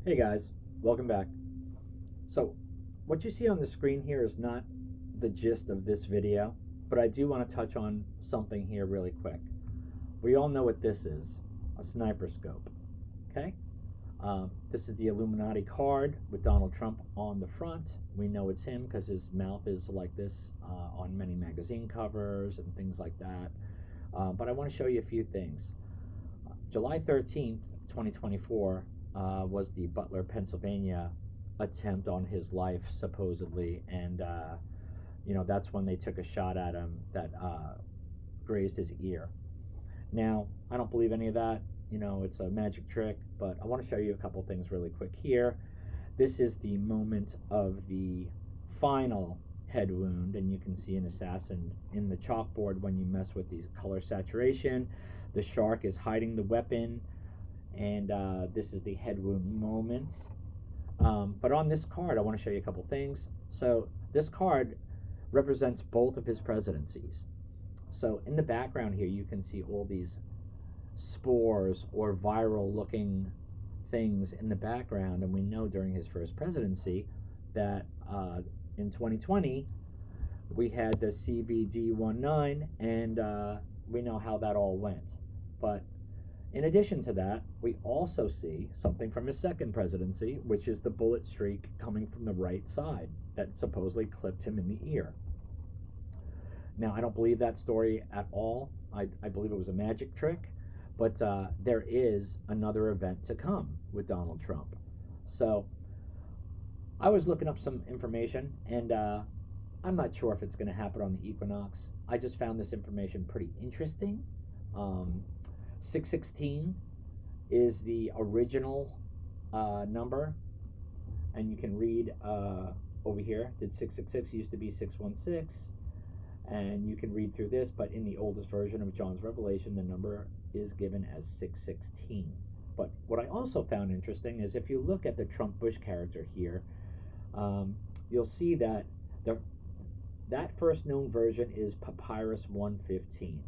Hey guys, welcome back. So, what you see on the screen here is not the gist of this video, but I do want to touch on something here really quick. We all know what this is, a sniper scope, okay? This is the Illuminati card with Donald Trump on the front. We know it's him because his mouth is like this on many magazine covers and things like that. But I want to show you a few things. July 13th, 2024 was the Butler, Pennsylvania attempt on his life, supposedly, and that's when they took a shot at him that grazed his ear. Now, I don't believe any of that. It's a magic trick, but I want to show you a couple things really quick here. This is the moment of the final head wound, and you can see an assassin in the chalkboard when you mess with the color saturation. The shark is hiding the weapon, and this is the head wound moment. But on this card, I want to show you a couple things. So this card represents both of his presidencies. So in the background here, you can see all these spores or viral looking things in the background, and we know during his first presidency that in 2020 we had the CVD-19, and we know how that all went. But in addition to that, we also see something from his second presidency, which is the bullet streak coming from the right side that supposedly clipped him in the ear. Now, I don't believe that story at all. I believe it was a magic trick, but there is another event to come with Donald Trump. So I was looking up some information, and I'm not sure if it's going to happen on the equinox. I just found this information pretty interesting. 616 is the original number, and you can read over here that 666 used to be 616, and you can read through this, but in the oldest version of John's Revelation, the number is given as 616. But what I also found interesting is if you look at the Trump Bush character here, you'll see that that first known version is Papyrus 115.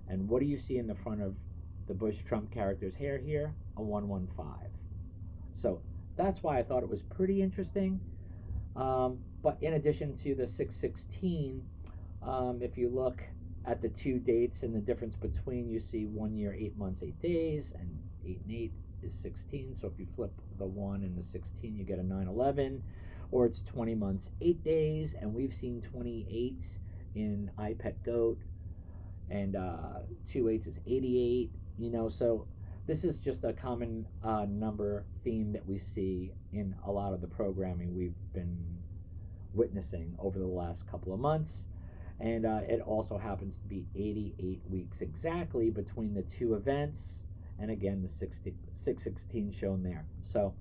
And what do you see in the front of the Bush Trump character's hair here? A 115. So that's why I thought it was pretty interesting. But in addition to the 616, if you look at the two dates and the difference between, you see 1 year, 8 months, 8 days, and 8 and 8 is 16. So if you flip the 1 and the 16, you get a 9/11. Or it's 20 months, 8 days, and we've seen 28 in I Pet Goat, and 2 8s is 88. So this is just a common number theme that we see in a lot of the programming we've been witnessing over the last couple of months. And it also happens to be 88 weeks exactly between the two events, and again, the 616 shown there. So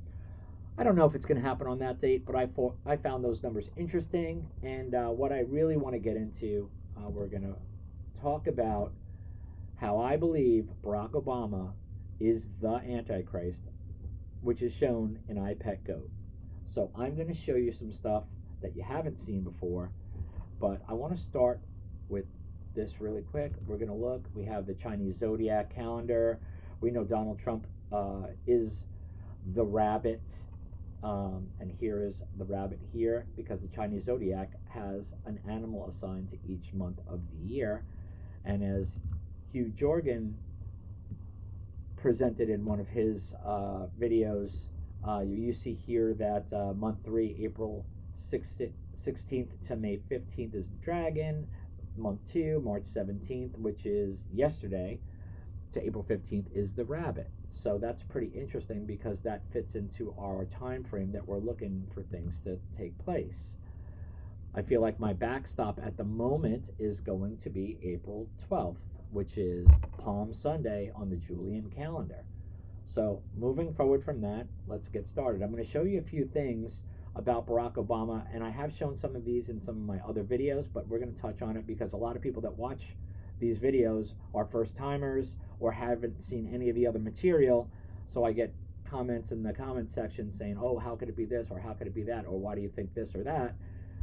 I don't know if it's going to happen on that date, but I found those numbers interesting. And what I really want to get into, we're going to talk about how I believe Barack Obama is the Antichrist, which is shown in I Pet Goat. So I'm going to show you some stuff that you haven't seen before, but I want to start with this really quick. We're going to look. We have the Chinese zodiac calendar. We know Donald Trump is the rabbit. And here is the rabbit here, because the Chinese zodiac has an animal assigned to each month of the year. And as Hugh Jorgen presented in one of his videos, you see here that month 3, April 16th to May 15th is the dragon. Month 2, March 17th, which is yesterday, to April 15th is the rabbit. So that's pretty interesting because that fits into our time frame that we're looking for things to take place. I feel like my backstop at the moment is going to be April 12th, which is Palm Sunday on the Julian calendar. So moving forward from that, let's get started. I'm going to show you a few things about Barack Obama, and I have shown some of these in some of my other videos, but we're going to touch on it because a lot of people that watch these videos are first timers or haven't seen any of the other material. So I get comments in the comment section saying, oh, how could it be this, or how could it be that, or why do you think this or that,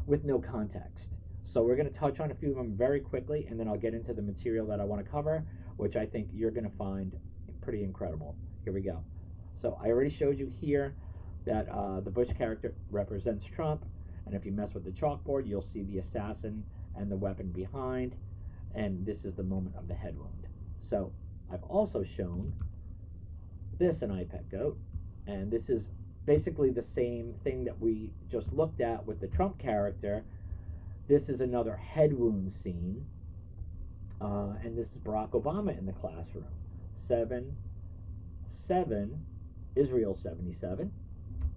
with no context. So we're going to touch on a few of them very quickly, and then I'll get into the material that I want to cover, which I think you're going to find pretty incredible. Here we go. So I already showed you here that the Bush character represents Trump, and if you mess with the chalkboard, you'll see the assassin and the weapon behind, and this is the moment of the head wound. So I've also shown this in iPet Goat, and this is basically the same thing that we just looked at with the Trump character. This is another head wound scene, and this is Barack Obama in the classroom. 7, Israel 77,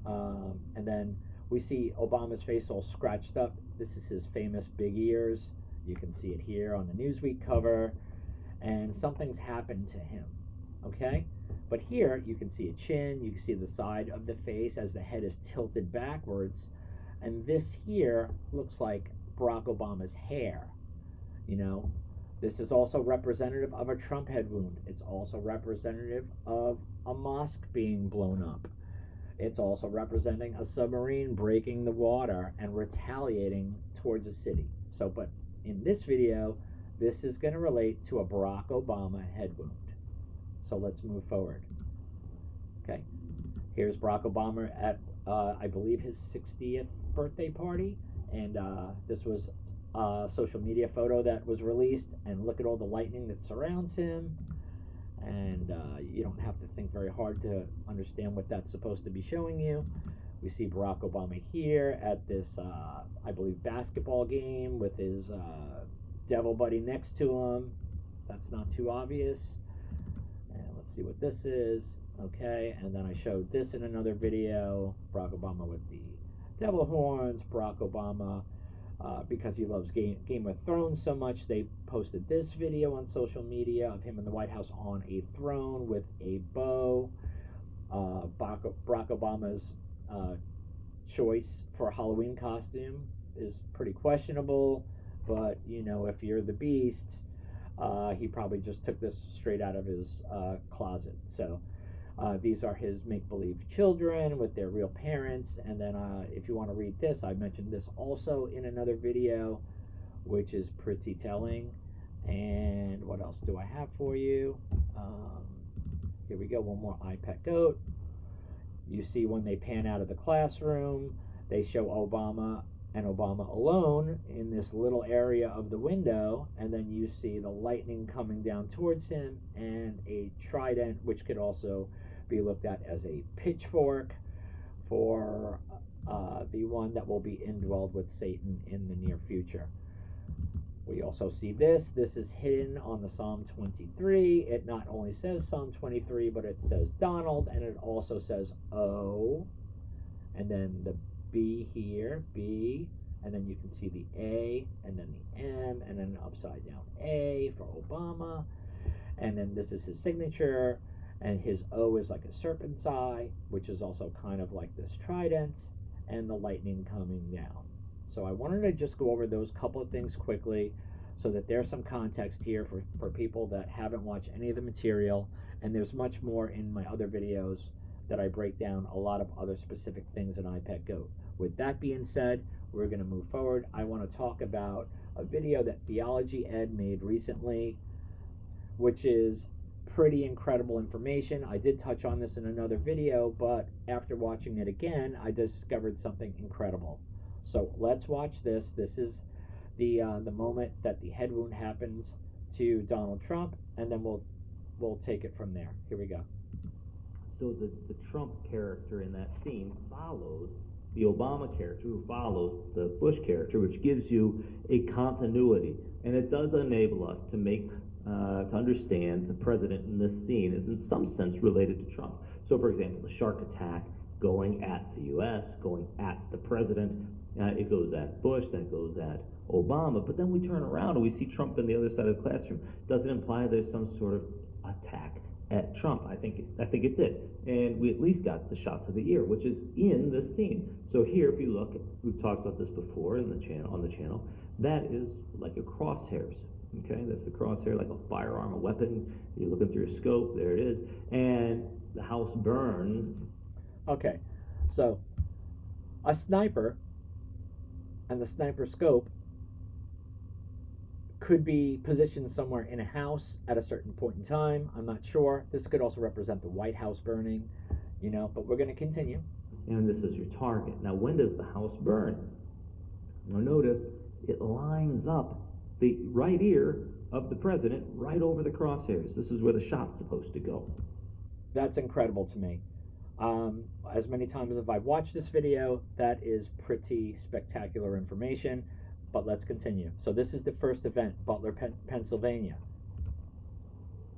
and then we see Obama's face all scratched up. This is his famous big ears. You can see it here on the Newsweek cover, and something's happened to him, okay? But here you can see a chin, you can see the side of the face as the head is tilted backwards, and this here looks like Barack Obama's hair. You know, this is also representative of a Trump head wound. It's also representative of a mosque being blown up. It's also representing a submarine breaking the water and retaliating towards a city. So, but in this video, this is going to relate to a Barack Obama head wound. So let's move forward. Okay, here's Barack Obama at, I believe, his 60th birthday party, and this was a social media photo that was released, and look at all the lightning that surrounds him, and you don't have to think very hard to understand what that's supposed to be showing you. We see Barack Obama here at this, I believe, basketball game with his devil buddy next to him. That's not too obvious. And let's see what this is. Okay, and then I showed this in another video. Barack Obama with the devil horns. Barack Obama, because he loves Game of Thrones so much, they posted this video on social media of him in the White House on a throne with a bow. Barack Obama's choice for a Halloween costume is pretty questionable, but you know, if you're the beast, he probably just took this straight out of his closet. So these are his make-believe children with their real parents. And then if you want to read this, I mentioned this also in another video, which is pretty telling. And what else do I have for you? Here we go, one more iPet Goat. You see when they pan out of the classroom, they show Obama and Obama alone in this little area of the window, and then you see the lightning coming down towards him and a trident, which could also be looked at as a pitchfork for the one that will be indwelled with Satan in the near future. We also see this. This is hidden on the Psalm 23. It not only says Psalm 23, but it says Donald, and it also says O, and then the B here, B, and then you can see the A, and then the M, and then an upside down A for Obama, and then this is his signature, and his O is like a serpent's eye, which is also kind of like this trident, and the lightning coming down. So I wanted to just go over those couple of things quickly so that there's some context here for people that haven't watched any of the material, and there's much more in my other videos that I break down a lot of other specific things in iPet Goat. With that being said, we're going to move forward. I want to talk about a video that Theology Ed made recently, which is pretty incredible information. I did touch on this in another video, but after watching it again, I discovered something incredible. So let's watch this. This is the moment that the head wound happens to Donald Trump, and then we'll take it from there. Here we go. So the Trump character in that scene follows the Obama character, who follows the Bush character, which gives you a continuity, and it does enable us to make to understand the president in this scene is in some sense related to Trump. So, for example, the shark attack going at the U.S., going at the president, it goes at Bush, then it goes at Obama, but then we turn around and we see Trump on the other side of the classroom. Does it imply there's some sort of attack at Trump? I think it did, and we at least got the shots of the ear, which is in the scene. So here, if you look, we've talked about this before in the channel, on the channel. That is like a crosshairs. Okay, that's the crosshair, like a firearm, a weapon. You're looking through a scope. There it is, and the house burns. Okay, so a sniper and the sniper scope could be positioned somewhere in a house at a certain point in time. I'm not sure. This could also represent the White House burning, you know, but we're going to continue. and this is your target. Now, when does the house burn? Now, notice it lines up the right ear of the president right over the crosshairs. This is where the shot's supposed to go. That's incredible to me. As many times as I've watched this video, that is pretty spectacular information. But let's continue. So this is the first event, Butler, Pennsylvania.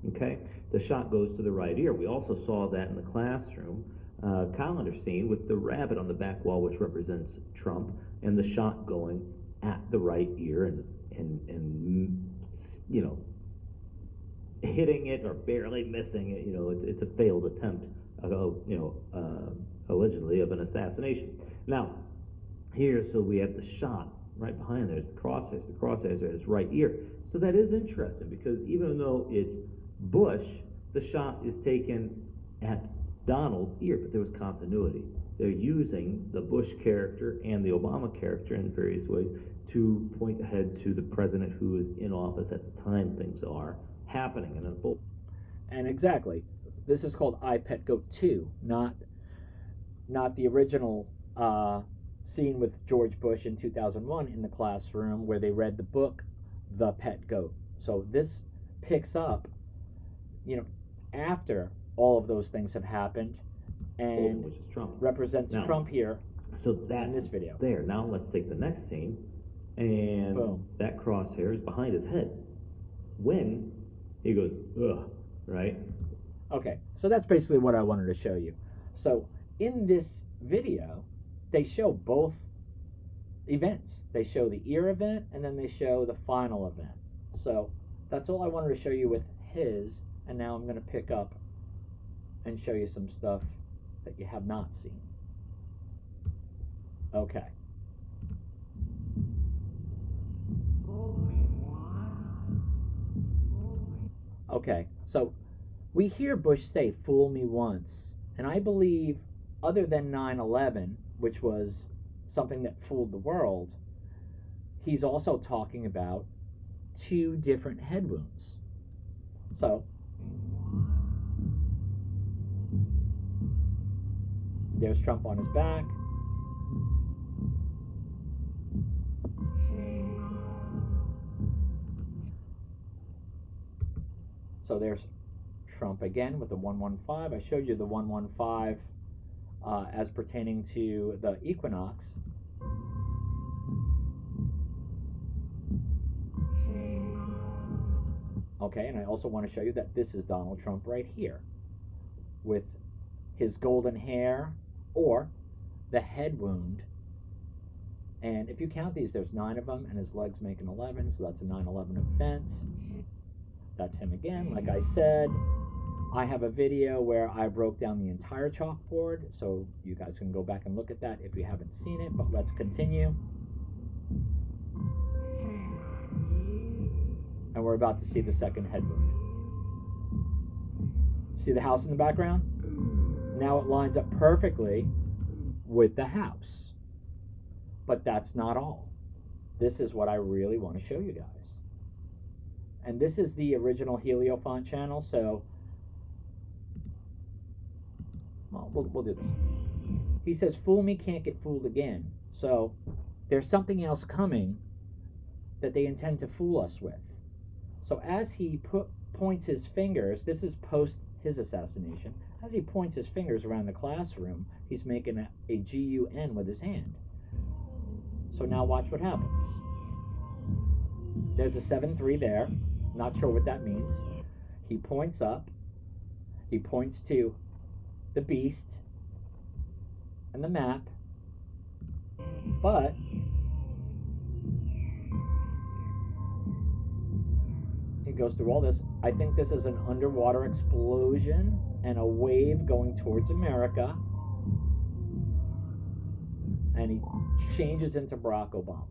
Okay, the shot goes to the right ear. We also saw that in the classroom calendar scene with the rabbit on the back wall, which represents Trump, and the shot going at the right ear and you know, hitting it or barely missing it. You know, it's a failed attempt, allegedly of an assassination. Now, here, so we have the shot right behind there's the crosshairs. The crosshairs are his right ear. So that is interesting because even though it's Bush, the shot is taken at Donald's ear, but there was continuity. They're using the Bush character and the Obama character in various ways to point ahead to the president who is in office at the time things are happening and unfolding. And exactly, this is called I, Pet Goat 2, not the original scene with George Bush in 2001 in the classroom where they read the book, The Pet Goat. So this picks up, after all of those things have happened, and which is Trump. Represents now, Trump here. So that's in this video. There. Now let's take the next scene, and boom, that crosshair is behind his head. When he goes, ugh, right? Okay, so that's basically what I wanted to show you. So in this video, they show both events. They show the ear event, and then they show the final event. So that's all I wanted to show you with his, and now I'm going to pick up and show you some stuff that you have not seen. Okay. Okay, so we hear Bush say, "Fool me once," and I believe other than 9/11, which was something that fooled the world, he's also talking about two different head wounds. So there's Trump on his back. So there's Trump again with the 115. I showed you the 115 as pertaining to the equinox. Okay, and I also want to show you that this is Donald Trump right here with his golden hair or the head wound. And if you count these, there's 9 of them, and his legs make an 11, so that's a 9/11 event. That's him again. Like I said, I have a video where I broke down the entire chalkboard, so you guys can go back and look at that if you haven't seen it, but let's continue. And we're about to see the second head wound. See the house in the background? Now it lines up perfectly with the house. But that's not all. This is what I really want to show you guys. And this is the original Heliofont channel, so we'll do this. He says, "Fool me, can't get fooled again." So there's something else coming that they intend to fool us with. So as he points his fingers, this is post his assassination, as he points his fingers around the classroom, he's making a GUN with his hand. So now watch what happens. There's a 7-3 there. Not sure what that means. He points up. He points to the beast and the map. But he goes through all this. I think this is an underwater explosion and a wave going towards America. And he changes into Barack Obama.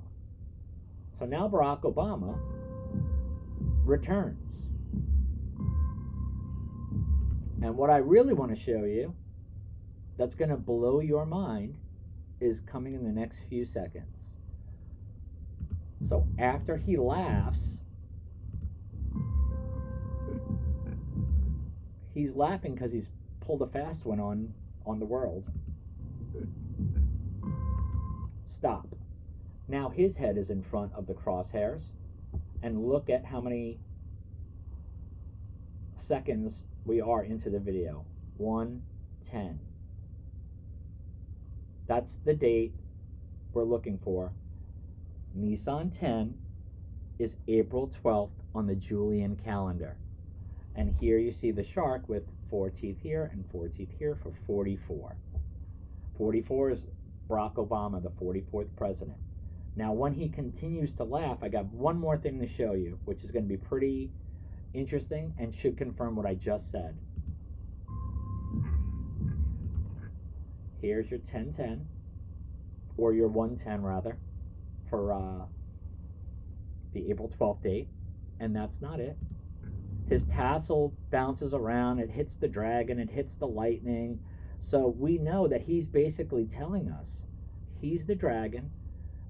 So now Barack Obama returns. And what I really want to show you that's going to blow your mind is coming in the next few seconds. So after he laughs, he's laughing because he's pulled a fast one on the world. stop. Now his head is in front of the crosshairs, and look at how many seconds we are into the video. 1:10. That's the date we're looking for. Nisan 10 is April 12th on the Julian calendar. And here you see the shark with 4 teeth here and 4 teeth here for 44. 44 is Barack Obama, the 44th president. Now, when he continues to laugh, I got one more thing to show you, which is going to be pretty interesting and should confirm what I just said. Here's your 1010, or your 110 rather, for the April 12th date, and that's not it. His tassel bounces around, it hits the dragon, it hits the lightning, so we know that he's basically telling us he's the dragon,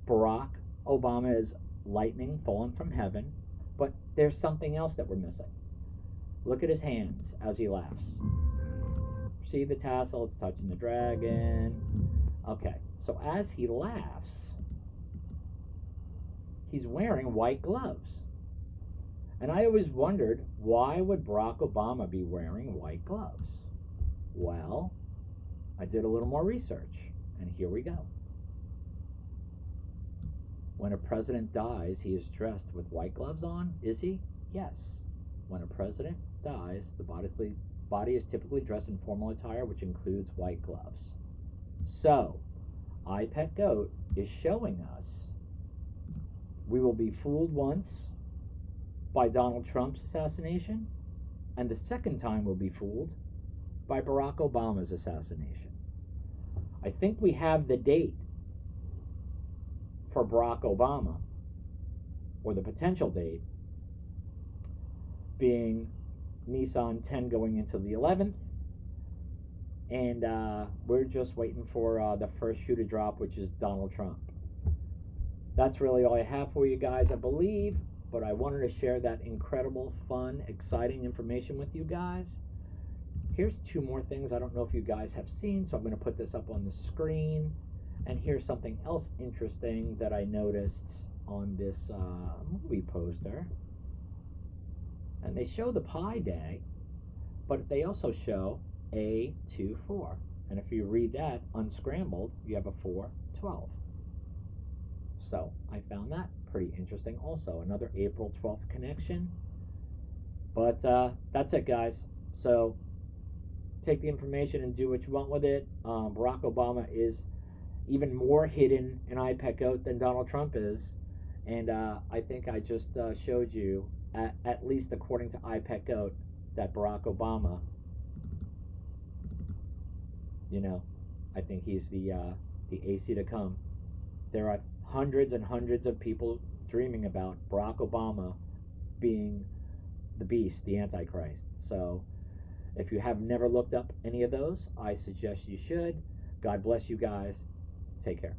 Barack Obama is lightning fallen from heaven, but there's something else that we're missing. Look at his hands as he laughs. See the tassel, it's touching the dragon. Okay, so as he laughs, he's wearing white gloves. And I always wondered, why would Barack Obama be wearing white gloves? Well, I did a little more research, and here we go. When a president dies, he is dressed with white gloves on, is he? Yes. When a president dies, the body is typically dressed in formal attire, which includes white gloves. So, iPet Goat is showing us we will be fooled once by Donald Trump's assassination, and the second time we'll be fooled by Barack Obama's assassination. I think we have the date for Barack Obama, or the potential date, being Nisan 10 going into the 11th, and we're just waiting for the first shoe to drop, which is Donald Trump. That's really all I have for you guys, I believe, but I wanted to share that incredible, fun, exciting information with you guys. Here's 2 more things I don't know if you guys have seen, so I'm going to put this up on the screen. And here's something else interesting that I noticed on this movie poster. And they show the Pi Day, but they also show A24. And if you read that unscrambled, you have a 412. So I found that pretty interesting also. Another April 12th connection. But that's it, guys. So take the information and do what you want with it. Barack Obama is even more hidden in iPet Goat than Donald Trump is. And I think I just showed you, at least according to iPet Goat, that Barack Obama, I think he's the AC to come. There are hundreds and hundreds of people dreaming about Barack Obama being the beast, the Antichrist. So if you have never looked up any of those, I suggest you should. God bless you guys. Take care.